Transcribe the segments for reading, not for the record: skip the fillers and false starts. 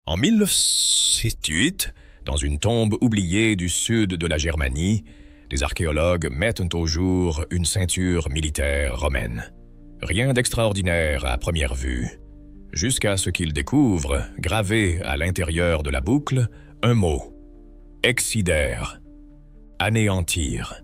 En 1968, dans une tombe oubliée du sud de la Germanie, des archéologues mettent au jour une ceinture militaire romaine. Rien d'extraordinaire à première vue, jusqu'à ce qu'ils découvrent, gravé à l'intérieur de la boucle, un mot « excider », anéantir.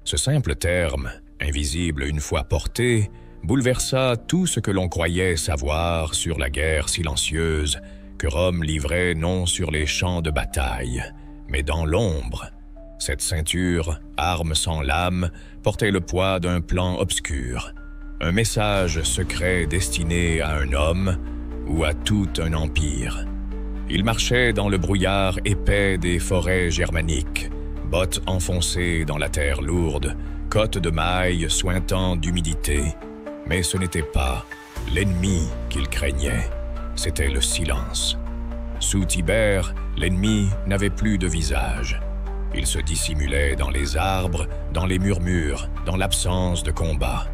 Ce simple terme, invisible une fois porté, bouleversa tout ce que l'on croyait savoir sur la guerre silencieuse que Rome livrait non sur les champs de bataille, mais dans l'ombre. Cette ceinture, arme sans lame, portait le poids d'un plan obscur, un message secret destiné à un homme ou à tout un empire. Il marchait dans le brouillard épais des forêts germaniques, bottes enfoncées dans la terre lourde, côtes de mailles suintant d'humidité. Mais ce n'était pas l'ennemi qu'il craignait, c'était le silence. Sous Tibère, l'ennemi n'avait plus de visage. Il se dissimulait dans les arbres, dans les murmures, dans l'absence de combat.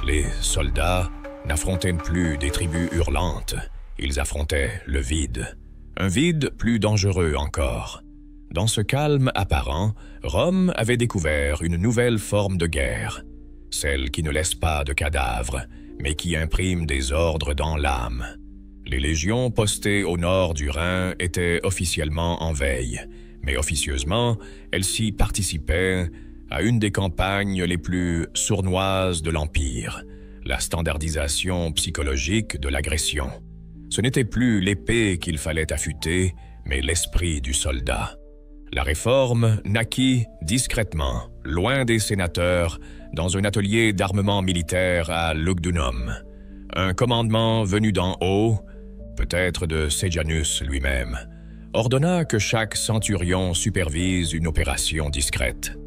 Les soldats n'affrontaient plus des tribus hurlantes, ils affrontaient le vide. Un vide plus dangereux encore. Dans ce calme apparent, Rome avait découvert une nouvelle forme de guerre, celle qui ne laisse pas de cadavres, mais qui imprime des ordres dans l'âme. Les légions postées au nord du Rhin étaient officiellement en veille, mais officieusement, elles s'y participaient à une des campagnes les plus sournoises de l'Empire, la standardisation psychologique de l'agression. Ce n'était plus l'épée qu'il fallait affûter, mais l'esprit du soldat. La réforme naquit discrètement, loin des sénateurs, dans un atelier d'armement militaire à Lugdunum. Un commandement venu d'en haut, peut-être de Sejanus lui-même, ordonna que chaque centurion supervise une opération discrète.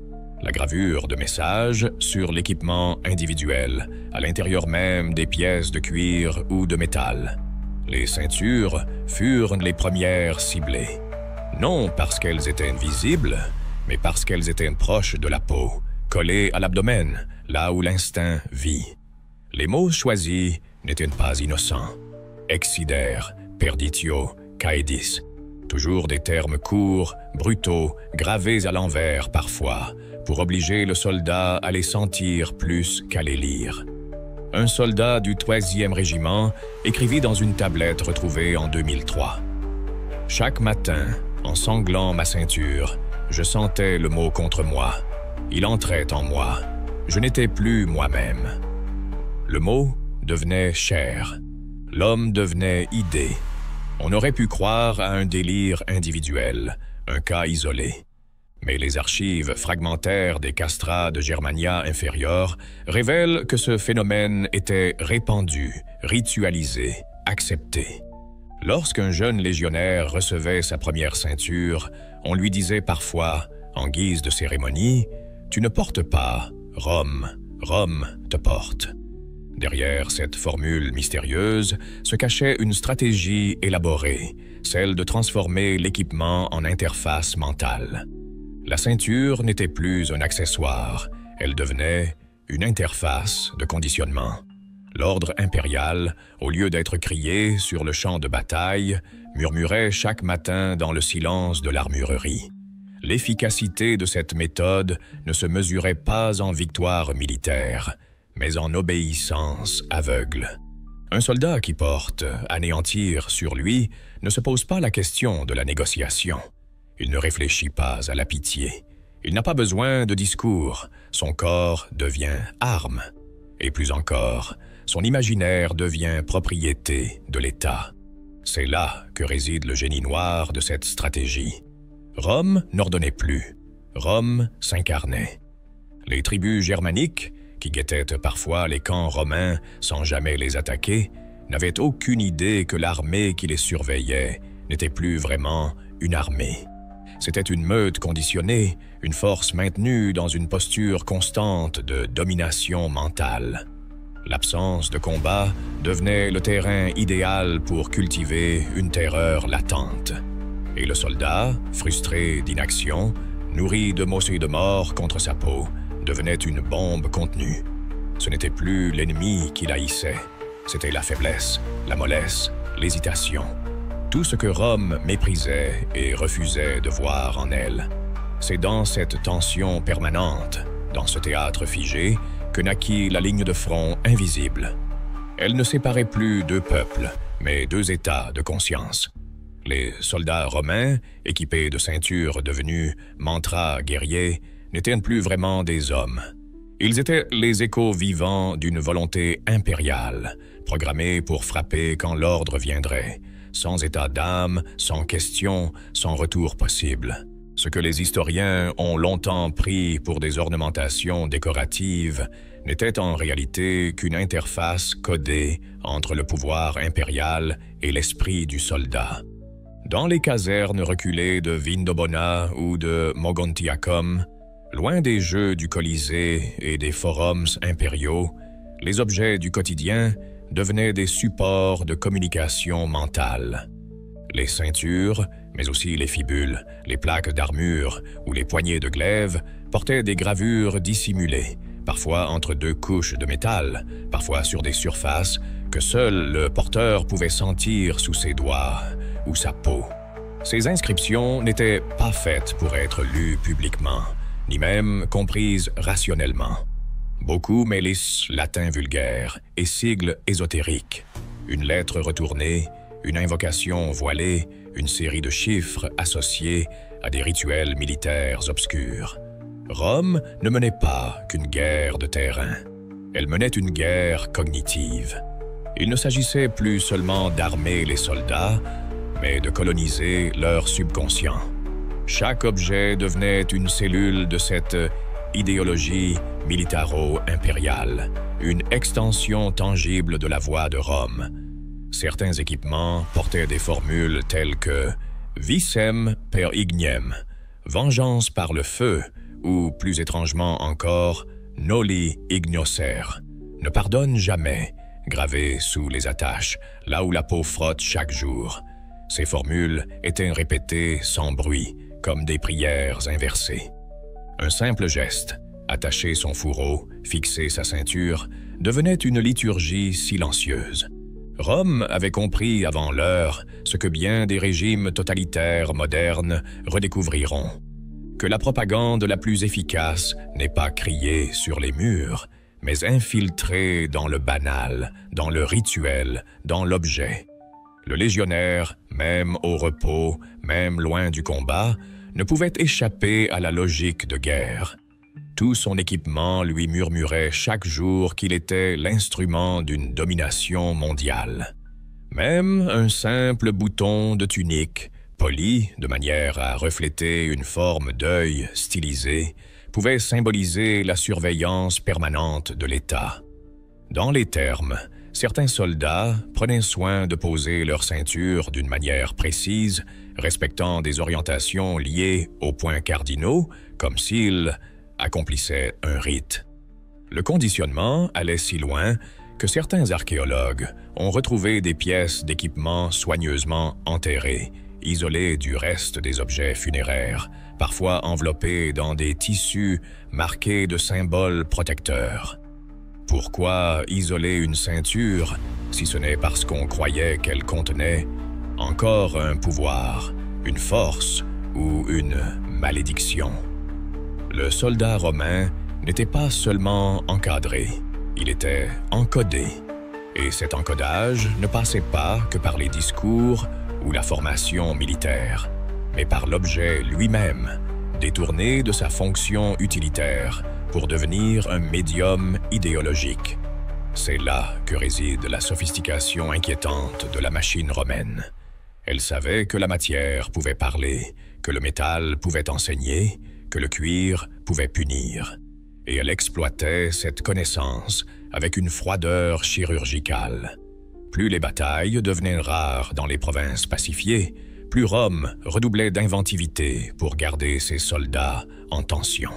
La gravure de messages sur l'équipement individuel, à l'intérieur même des pièces de cuir ou de métal. Les ceintures furent les premières ciblées. Non parce qu'elles étaient invisibles, mais parce qu'elles étaient proches de la peau, collées à l'abdomen, là où l'instinct vit. Les mots choisis n'étaient pas innocents. Excider, perditio, caedis. Toujours des termes courts, brutaux, gravés à l'envers parfois, pour obliger le soldat à les sentir plus qu'à les lire. Un soldat du 3e régiment écrivit dans une tablette retrouvée en 2003. « Chaque matin, en sanglant ma ceinture, je sentais le mot contre moi. Il entrait en moi. Je n'étais plus moi-même. Le mot devenait chair. L'homme devenait idée. On aurait pu croire à un délire individuel, un cas isolé. Mais les archives fragmentaires des castrats de Germania inférieure révèlent que ce phénomène était répandu, ritualisé, accepté. Lorsqu'un jeune légionnaire recevait sa première ceinture, on lui disait parfois, en guise de cérémonie, « Tu ne portes pas, Rome, Rome te porte ». Derrière cette formule mystérieuse se cachait une stratégie élaborée, celle de transformer l'équipement en interface mentale. La ceinture n'était plus un accessoire, elle devenait une interface de conditionnement. L'ordre impérial, au lieu d'être crié sur le champ de bataille, murmurait chaque matin dans le silence de l'armurerie. L'efficacité de cette méthode ne se mesurait pas en victoire militaire, mais en obéissance aveugle. Un soldat qui porte anéantir sur lui ne se pose pas la question de la négociation. Il ne réfléchit pas à la pitié. Il n'a pas besoin de discours. Son corps devient arme. Et plus encore, son imaginaire devient propriété de l'État. C'est là que réside le génie noir de cette stratégie. Rome n'ordonnait plus. Rome s'incarnait. Les tribus germaniques, qui guettaient parfois les camps romains sans jamais les attaquer, n'avaient aucune idée que l'armée qui les surveillait n'était plus vraiment une armée. C'était une meute conditionnée, une force maintenue dans une posture constante de domination mentale. L'absence de combat devenait le terrain idéal pour cultiver une terreur latente. Et le soldat, frustré d'inaction, nourri de maux et de mort contre sa peau, devenait une bombe contenue. Ce n'était plus l'ennemi qui haïssait, c'était la faiblesse, la mollesse, l'hésitation. tout ce que Rome méprisait et refusait de voir en elle. C'est dans cette tension permanente, dans ce théâtre figé, que naquit la ligne de front invisible. Elle ne séparait plus deux peuples, mais deux états de conscience. Les soldats romains, équipés de ceintures devenues mantras guerriers, n'étaient plus vraiment des hommes. Ils étaient les échos vivants d'une volonté impériale, programmée pour frapper quand l'ordre viendrait, sans état d'âme, sans question, sans retour possible. Ce que les historiens ont longtemps pris pour des ornementations décoratives n'était en réalité qu'une interface codée entre le pouvoir impérial et l'esprit du soldat. Dans les casernes reculées de Vindobona ou de Mogontiacum, loin des jeux du Colisée et des forums impériaux, les objets du quotidien devenaient des supports de communication mentale. Les ceintures, mais aussi les fibules, les plaques d'armure ou les poignées de glaive portaient des gravures dissimulées, parfois entre deux couches de métal, parfois sur des surfaces que seul le porteur pouvait sentir sous ses doigts ou sa peau. Ces inscriptions n'étaient pas faites pour être lues publiquement, ni même comprises rationnellement. Beaucoup mélissent latin vulgaire et sigles ésotériques. Une lettre retournée, une invocation voilée, une série de chiffres associés à des rituels militaires obscurs. Rome ne menait pas qu'une guerre de terrain. Elle menait une guerre cognitive. Il ne s'agissait plus seulement d'armer les soldats, mais de coloniser leur subconscient. Chaque objet devenait une cellule de cette idéologie militaro-impériale, une extension tangible de la voix de Rome. Certains équipements portaient des formules telles que « Vicem per ignem »,« Vengeance par le feu » ou, plus étrangement encore, « Noli ignocer », « Ne pardonne jamais », gravées sous les attaches, là où la peau frotte chaque jour. Ces formules étaient répétées sans bruit, comme des prières inversées. Un simple geste, attacher son fourreau, fixer sa ceinture, devenait une liturgie silencieuse. Rome avait compris avant l'heure ce que bien des régimes totalitaires modernes redécouvriront, que la propagande la plus efficace n'est pas criée sur les murs, mais infiltrée dans le banal, dans le rituel, dans l'objet. Le légionnaire, même au repos, même loin du combat, ne pouvait échapper à la logique de guerre. Tout son équipement lui murmurait chaque jour qu'il était l'instrument d'une domination mondiale. Même un simple bouton de tunique, poli de manière à refléter une forme d'œil stylisée, pouvait symboliser la surveillance permanente de l'État. Dans les termes, certains soldats prenaient soin de poser leur ceinture d'une manière précise, respectant des orientations liées aux points cardinaux, comme s'ils accomplissaient un rite. Le conditionnement allait si loin que certains archéologues ont retrouvé des pièces d'équipement soigneusement enterrées, isolées du reste des objets funéraires, parfois enveloppées dans des tissus marqués de symboles protecteurs. Pourquoi isoler une ceinture, si ce n'est parce qu'on croyait qu'elle contenait encore un pouvoir, une force ou une malédiction? Le soldat romain n'était pas seulement encadré, il était encodé. Et cet encodage ne passait pas que par les discours ou la formation militaire, mais par l'objet lui-même, détourné de sa fonction utilitaire pour devenir un médium idéologique. C'est là que réside la sophistication inquiétante de la machine romaine. Elle savait que la matière pouvait parler, que le métal pouvait enseigner, que le cuir pouvait punir. Et elle exploitait cette connaissance avec une froideur chirurgicale. Plus les batailles devenaient rares dans les provinces pacifiées, plus Rome redoublait d'inventivité pour garder ses soldats en tension.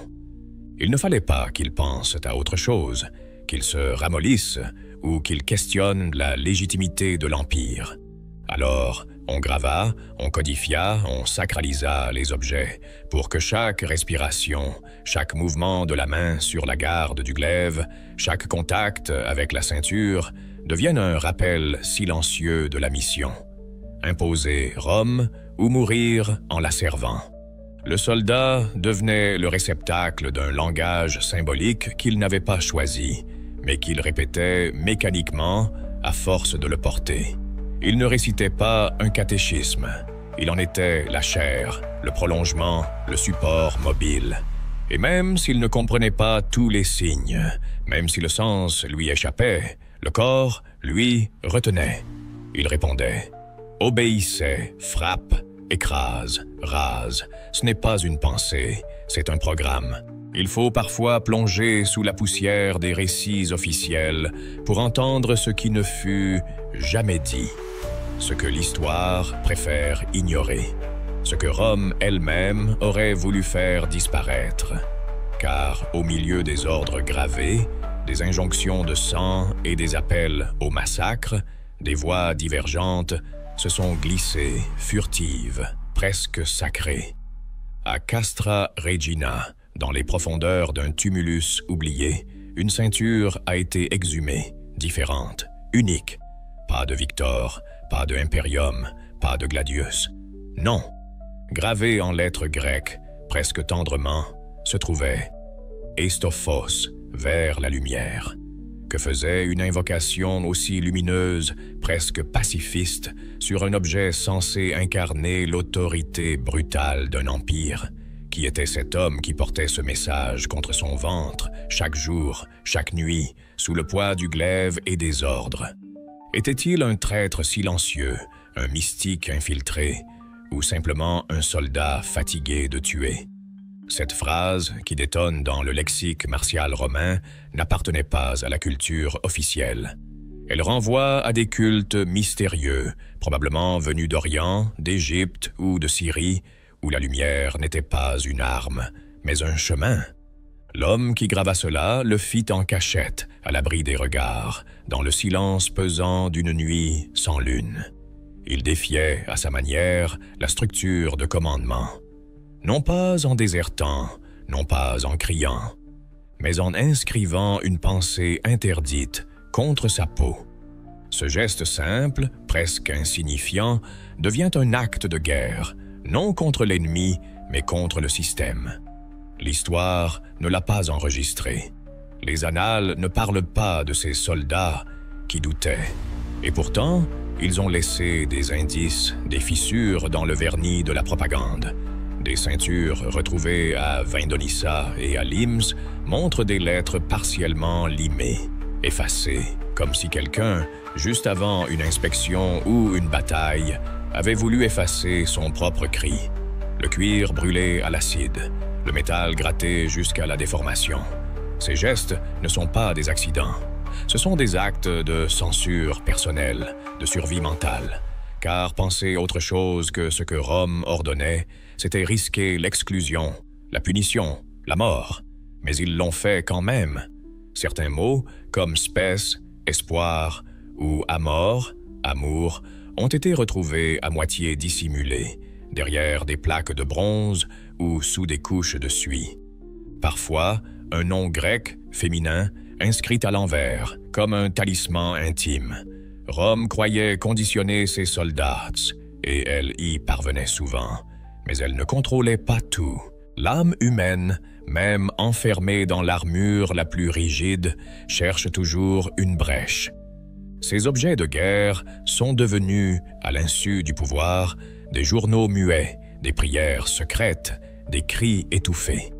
Il ne fallait pas qu'ils pensent à autre chose, qu'ils se ramollissent ou qu'ils questionnent la légitimité de l'Empire. Alors, on grava, on codifia, on sacralisa les objets pour que chaque respiration, chaque mouvement de la main sur la garde du glaive, chaque contact avec la ceinture devienne un rappel silencieux de la mission. imposer Rome ou mourir en la servant. Le soldat devenait le réceptacle d'un langage symbolique qu'il n'avait pas choisi, mais qu'il répétait mécaniquement à force de le porter. Il ne récitait pas un catéchisme, il en était la chair, le prolongement, le support mobile. Et même s'il ne comprenait pas tous les signes, même si le sens lui échappait, le corps, lui, retenait. Il répondait, obéissait, frappe, écrase, rase. Ce n'est pas une pensée, c'est un programme. Il faut parfois plonger sous la poussière des récits officiels pour entendre ce qui ne fut jamais dit, ce que l'histoire préfère ignorer, ce que Rome elle-même aurait voulu faire disparaître. Car au milieu des ordres gravés, des injonctions de sang et des appels au massacre, des voix divergentes se sont glissées, furtives, presque sacrées. À Castra Regina, dans les profondeurs d'un tumulus oublié, une ceinture a été exhumée, différente, unique. Pas de Victor, pas de Imperium, pas de Gladius. Non, gravé en lettres grecques, presque tendrement, se trouvait Eistophos, vers la lumière, que faisait une invocation aussi lumineuse, presque pacifiste, sur un objet censé incarner l'autorité brutale d'un empire. Qui était cet homme qui portait ce message contre son ventre, chaque jour, chaque nuit, sous le poids du glaive et des ordres? Était-il un traître silencieux, un mystique infiltré, ou simplement un soldat fatigué de tuer? Cette phrase, qui détonne dans le lexique martial romain, n'appartenait pas à la culture officielle. Elle renvoie à des cultes mystérieux, probablement venus d'Orient, d'Égypte ou de Syrie, où la lumière n'était pas une arme, mais un chemin. L'homme qui grava cela le fit en cachette, à l'abri des regards, dans le silence pesant d'une nuit sans lune. Il défiait, à sa manière, la structure de commandement. Non pas en désertant, non pas en criant, mais en inscrivant une pensée interdite contre sa peau. Ce geste simple, presque insignifiant, devient un acte de guerre, non contre l'ennemi, mais contre le système. L'histoire ne l'a pas enregistré. Les annales ne parlent pas de ces soldats qui doutaient. Et pourtant, ils ont laissé des indices, des fissures dans le vernis de la propagande. Des ceintures retrouvées à Vindonissa et à Lims montrent des lettres partiellement limées, effacées, comme si quelqu'un, juste avant une inspection ou une bataille, avait voulu effacer son propre cri. Le cuir brûlé à l'acide, le métal gratté jusqu'à la déformation. Ces gestes ne sont pas des accidents. Ce sont des actes de censure personnelle, de survie mentale. Car penser autre chose que ce que Rome ordonnait, c'était risquer l'exclusion, la punition, la mort. Mais ils l'ont fait quand même. Certains mots, comme spes, espoir, ou amor, amour, ont été retrouvés à moitié dissimulés, derrière des plaques de bronze ou sous des couches de suie. Parfois, un nom grec, féminin, inscrit à l'envers, comme un talisman intime. Rome croyait conditionner ses soldats, et elle y parvenait souvent. Mais elle ne contrôlait pas tout. L'âme humaine, même enfermée dans l'armure la plus rigide, cherche toujours une brèche. Ces objets de guerre sont devenus, à l'insu du pouvoir, des journaux muets, des prières secrètes, des cris étouffés.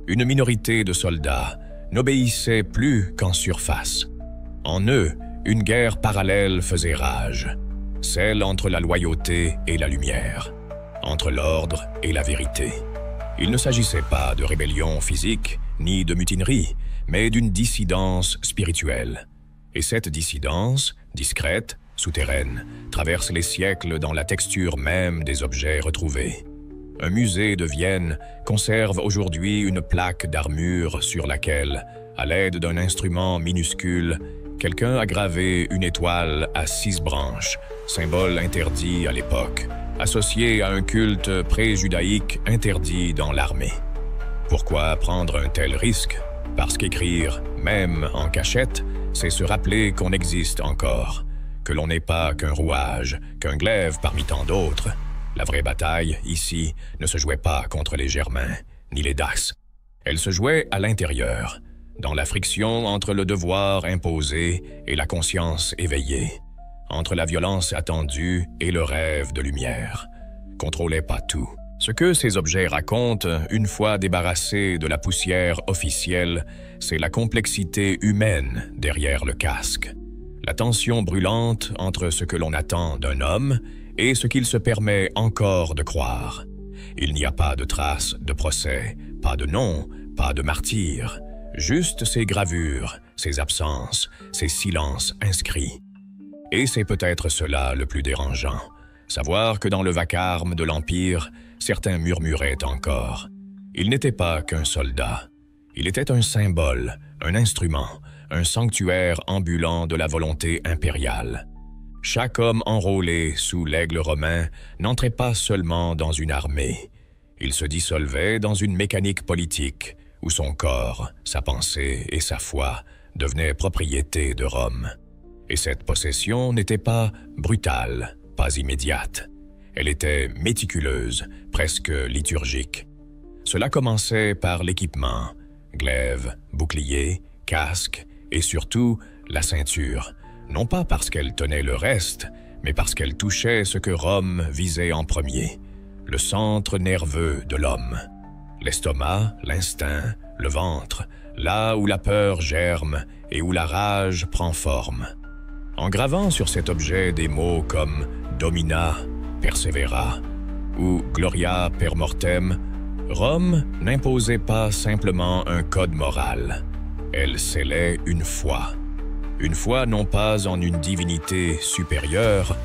Une minorité de soldats n'obéissait plus qu'en surface. En eux, une guerre parallèle faisait rage, celle entre la loyauté et la lumière, entre l'ordre et la vérité. Il ne s'agissait pas de rébellion physique, ni de mutinerie, mais d'une dissidence spirituelle. Et cette dissidence, discrète, souterraine, traverse les siècles dans la texture même des objets retrouvés. Un musée de Vienne conserve aujourd'hui une plaque d'armure sur laquelle, à l'aide d'un instrument minuscule, quelqu'un a gravé une étoile à 6 branches, symbole interdit à l'époque, associé à un culte pré-judaïque interdit dans l'armée. Pourquoi prendre un tel risque? Parce qu'écrire, même en cachette, c'est se rappeler qu'on existe encore, que l'on n'est pas qu'un rouage, qu'un glaive parmi tant d'autres. La vraie bataille, ici, ne se jouait pas contre les Germains, ni les Dax. Elle se jouait à l'intérieur, dans la friction entre le devoir imposé et la conscience éveillée, entre la violence attendue et le rêve de lumière. Contrôlait pas tout. Ce que ces objets racontent, une fois débarrassés de la poussière officielle, c'est la complexité humaine derrière le casque. La tension brûlante entre ce que l'on attend d'un homme et ce qu'il se permet encore de croire. Il n'y a pas de traces de procès, pas de nom, pas de martyrs, juste ces gravures, ces absences, ces silences inscrits. Et c'est peut-être cela le plus dérangeant, savoir que dans le vacarme de l'Empire, certains murmuraient encore. Il n'était pas qu'un soldat. Il était un symbole, un instrument, un sanctuaire ambulant de la volonté impériale. Chaque homme enrôlé sous l'aigle romain n'entrait pas seulement dans une armée. Il se dissolvait dans une mécanique politique où son corps, sa pensée et sa foi devenaient propriété de Rome. Et cette possession n'était pas brutale, pas immédiate. Elle était méticuleuse, presque liturgique. Cela commençait par l'équipement, glaive, bouclier, casque et surtout la ceinture, non pas parce qu'elle tenait le reste, mais parce qu'elle touchait ce que Rome visait en premier, le centre nerveux de l'homme. L'estomac, l'instinct, le ventre, là où la peur germe et où la rage prend forme. En gravant sur cet objet des mots comme « domina », « persevera » ou « gloria per mortem », Rome n'imposait pas simplement un code moral. Elle scellait une foi. Une foi non pas en une divinité supérieure,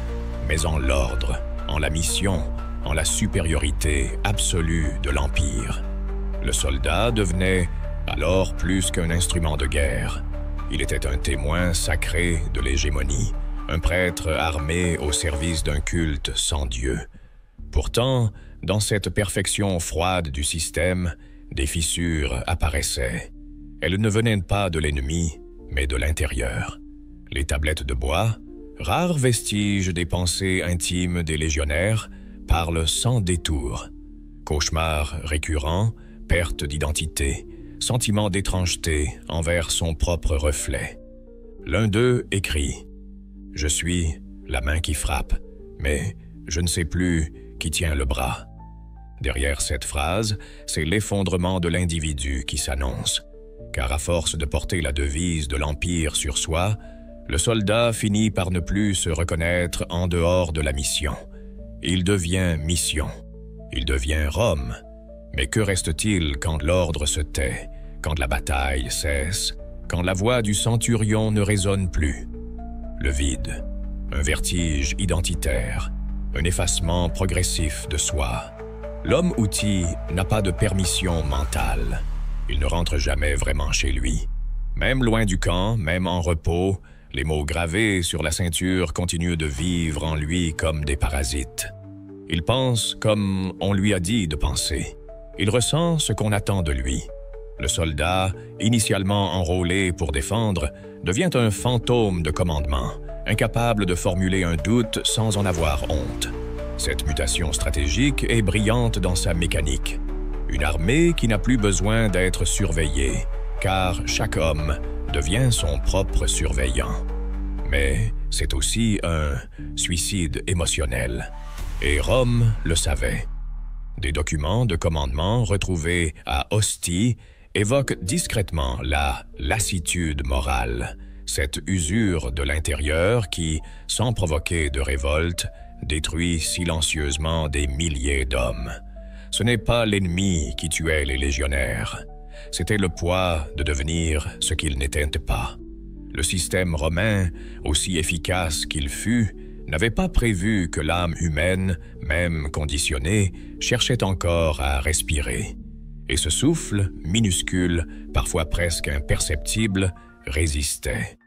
mais en l'ordre, en la mission, en la supériorité absolue de l'Empire. Le soldat devenait alors plus qu'un instrument de guerre. Il était un témoin sacré de l'hégémonie, un prêtre armé au service d'un culte sans Dieu. Pourtant, dans cette perfection froide du système, des fissures apparaissaient. Elles ne venaient pas de l'ennemi, mais de l'intérieur. Les tablettes de bois, rares vestiges des pensées intimes des légionnaires, parlent sans détour. Cauchemars récurrents, perte d'identité, sentiment d'étrangeté envers son propre reflet. L'un d'eux écrit « Je suis la main qui frappe, mais je ne sais plus qui tient le bras. » Derrière cette phrase, c'est l'effondrement de l'individu qui s'annonce. Car à force de porter la devise de l'Empire sur soi, le soldat finit par ne plus se reconnaître en dehors de la mission. Il devient mission. Il devient Rome. Mais que reste-t-il quand l'ordre se tait, quand la bataille cesse, quand la voix du centurion ne résonne plus? Le vide, un vertige identitaire, un effacement progressif de soi. L'homme-outil n'a pas de permission mentale. Il ne rentre jamais vraiment chez lui. Même loin du camp, même en repos, les mots gravés sur la ceinture continuent de vivre en lui comme des parasites. Il pense comme on lui a dit de penser. Il ressent ce qu'on attend de lui. Le soldat, initialement enrôlé pour défendre, devient un fantôme de commandement, incapable de formuler un doute sans en avoir honte. Cette mutation stratégique est brillante dans sa mécanique. Une armée qui n'a plus besoin d'être surveillée, car chaque homme devient son propre surveillant. Mais c'est aussi un suicide émotionnel. Et Rome le savait. Des documents de commandement retrouvés à Ostie évoquent discrètement la lassitude morale, cette usure de l'intérieur qui, sans provoquer de révolte, détruit silencieusement des milliers d'hommes. Ce n'est pas l'ennemi qui tuait les légionnaires. C'était le poids de devenir ce qu'ils n'étaient pas. Le système romain, aussi efficace qu'il fût, n'avait pas prévu que l'âme humaine, même conditionnée, cherchait encore à respirer. Et ce souffle, minuscule, parfois presque imperceptible, résistait.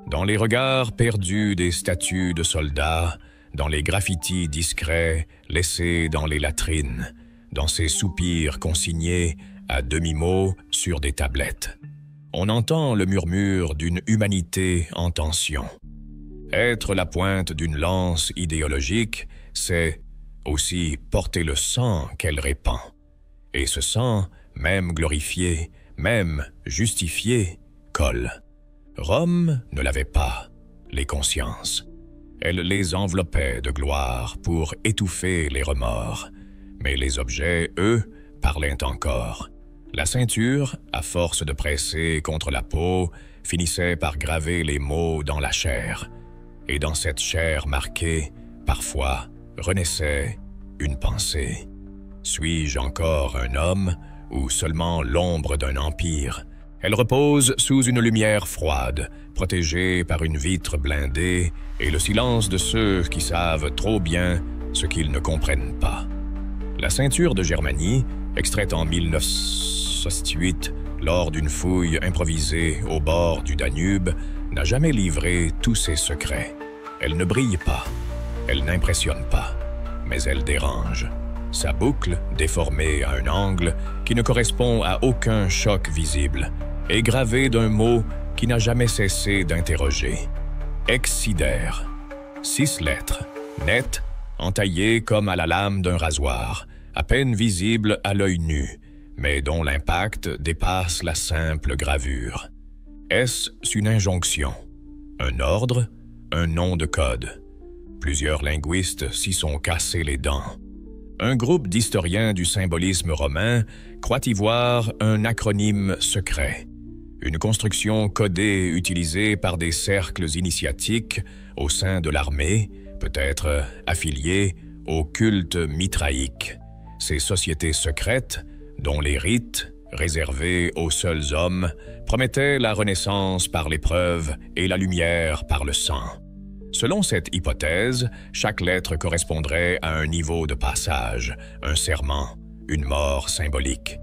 Dans les regards perdus des statues de soldats, dans les graffitis discrets laissés dans les latrines, dans ces soupirs consignés à demi-mot sur des tablettes. On entend le murmure d'une humanité en tension. Être la pointe d'une lance idéologique, c'est aussi porter le sang qu'elle répand. Et ce sang, même glorifié, même justifié, colle. Rome ne l'avait pas, les consciences. Elle les enveloppait de gloire pour étouffer les remords. Mais les objets, eux, parlaient encore. La ceinture, à force de presser contre la peau, finissait par graver les mots dans la chair. Et dans cette chair marquée, parfois, renaissait une pensée. Suis-je encore un homme ou seulement l'ombre d'un empire? Elle repose sous une lumière froide, protégée par une vitre blindée et le silence de ceux qui savent trop bien ce qu'ils ne comprennent pas. La ceinture de Germanie, extraite en 1968 lors d'une fouille improvisée au bord du Danube, n'a jamais livré tous ses secrets. Elle ne brille pas, elle n'impressionne pas, mais elle dérange. Sa boucle, déformée à un angle qui ne correspond à aucun choc visible, est gravée d'un mot qui n'a jamais cessé d'interroger. Excidaire. 6 lettres, nettes, entaillées comme à la lame d'un rasoir, à peine visibles à l'œil nu, mais dont l'impact dépasse la simple gravure. Est-ce une injonction? Un ordre? Un nom de code? Plusieurs linguistes s'y sont cassés les dents. Un groupe d'historiens du symbolisme romain croit y voir un acronyme secret, une construction codée utilisée par des cercles initiatiques au sein de l'armée, peut-être affiliée au culte mitraïque. Ces sociétés secrètes, dont les rites, réservés aux seuls hommes, promettaient la renaissance par l'épreuve et la lumière par le sang. Selon cette hypothèse, chaque lettre correspondrait à un niveau de passage, un serment, une mort symbolique.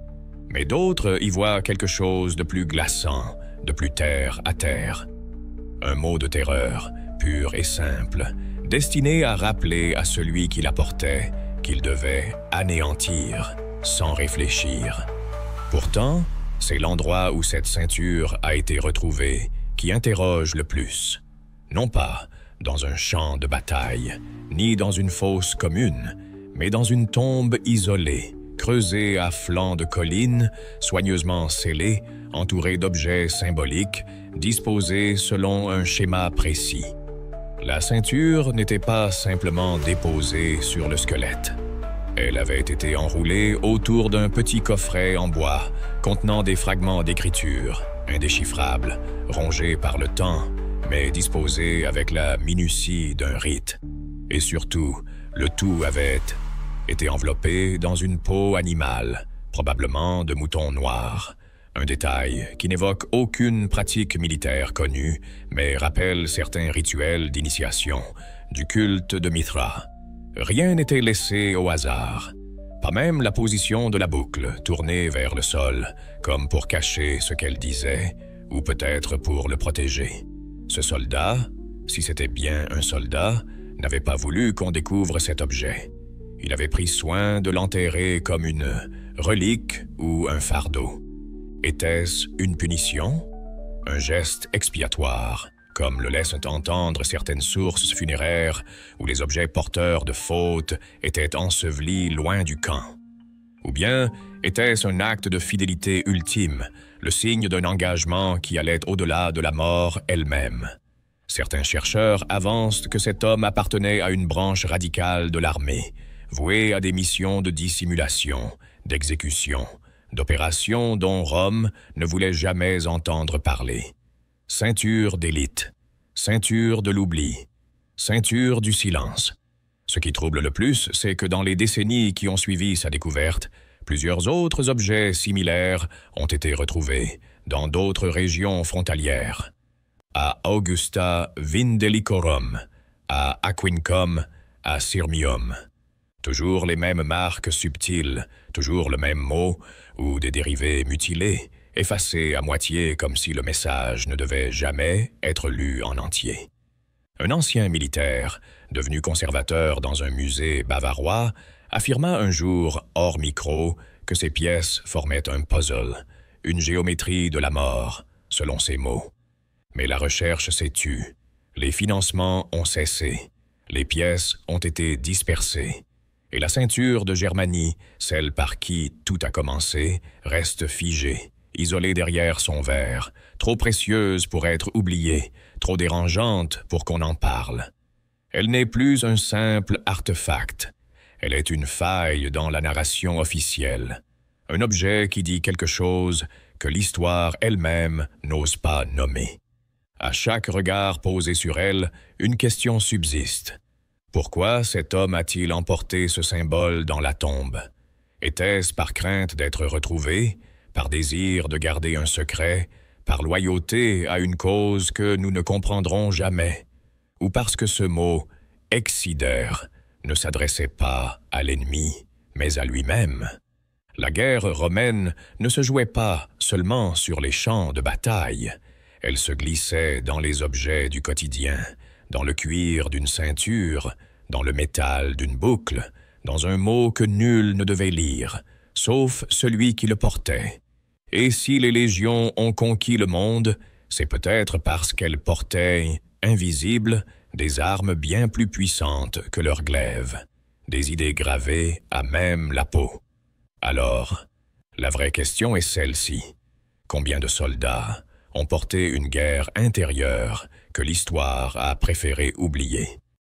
Mais d'autres y voient quelque chose de plus glaçant, de plus terre à terre. Un mot de terreur, pur et simple, destiné à rappeler à celui qui la portait qu'il devait anéantir sans réfléchir. Pourtant, c'est l'endroit où cette ceinture a été retrouvée qui interroge le plus. Non pas dans un champ de bataille, ni dans une fosse commune, mais dans une tombe isolée, creusée à flanc de colline, soigneusement scellée, entourée d'objets symboliques, disposés selon un schéma précis. La ceinture n'était pas simplement déposée sur le squelette. Elle avait été enroulée autour d'un petit coffret en bois contenant des fragments d'écriture, indéchiffrables, rongés par le temps, mais disposés avec la minutie d'un rite. Et surtout, le tout avait été enveloppé dans une peau animale, probablement de mouton noir. Un détail qui n'évoque aucune pratique militaire connue, mais rappelle certains rituels d'initiation, du culte de Mithra. Rien n'était laissé au hasard. Pas même la position de la boucle, tournée vers le sol, comme pour cacher ce qu'elle disait, ou peut-être pour le protéger. Ce soldat, si c'était bien un soldat, n'avait pas voulu qu'on découvre cet objet. Il avait pris soin de l'enterrer comme une relique ou un fardeau. Était-ce une punition? Un geste expiatoire, comme le laissent entendre certaines sources funéraires où les objets porteurs de fautes étaient ensevelis loin du camp? Ou bien était-ce un acte de fidélité ultime, le signe d'un engagement qui allait au-delà de la mort elle-même? Certains chercheurs avancent que cet homme appartenait à une branche radicale de l'armée, vouée à des missions de dissimulation, d'exécution, d'opérations dont Rome ne voulait jamais entendre parler. Ceinture d'élite, ceinture de l'oubli, ceinture du silence. Ce qui trouble le plus, c'est que dans les décennies qui ont suivi sa découverte, plusieurs autres objets similaires ont été retrouvés dans d'autres régions frontalières. À Augusta Vindelicorum, à Aquincum, à Sirmium. Toujours les mêmes marques subtiles, toujours le même mot, ou des dérivés mutilés, effacés à moitié comme si le message ne devait jamais être lu en entier. Un ancien militaire, devenu conservateur dans un musée bavarois, affirma un jour, hors micro, que ces pièces formaient un puzzle, une géométrie de la mort, selon ses mots. Mais la recherche s'est tue. Les financements ont cessé, les pièces ont été dispersées, et la ceinture de Germanie, celle par qui tout a commencé, reste figée, isolée derrière son verre, trop précieuse pour être oubliée, trop dérangeante pour qu'on en parle. Elle n'est plus un simple artefact, elle est une faille dans la narration officielle, un objet qui dit quelque chose que l'histoire elle-même n'ose pas nommer. À chaque regard posé sur elle, une question subsiste. Pourquoi cet homme a-t-il emporté ce symbole dans la tombe? Était-ce par crainte d'être retrouvé, par désir de garder un secret, par loyauté à une cause que nous ne comprendrons jamais, ou parce que ce mot « excider » ne s'adressait pas à l'ennemi, mais à lui-même? La guerre romaine ne se jouait pas seulement sur les champs de bataille, elle se glissait dans les objets du quotidien, dans le cuir d'une ceinture, dans le métal d'une boucle, dans un mot que nul ne devait lire, sauf celui qui le portait. Et si les légions ont conquis le monde, c'est peut-être parce qu'elles portaient, invisibles, des armes bien plus puissantes que leurs glaives, des idées gravées à même la peau. Alors, la vraie question est celle-ci. Combien de soldats ont porté une guerre intérieure que l'histoire a préféré oublier?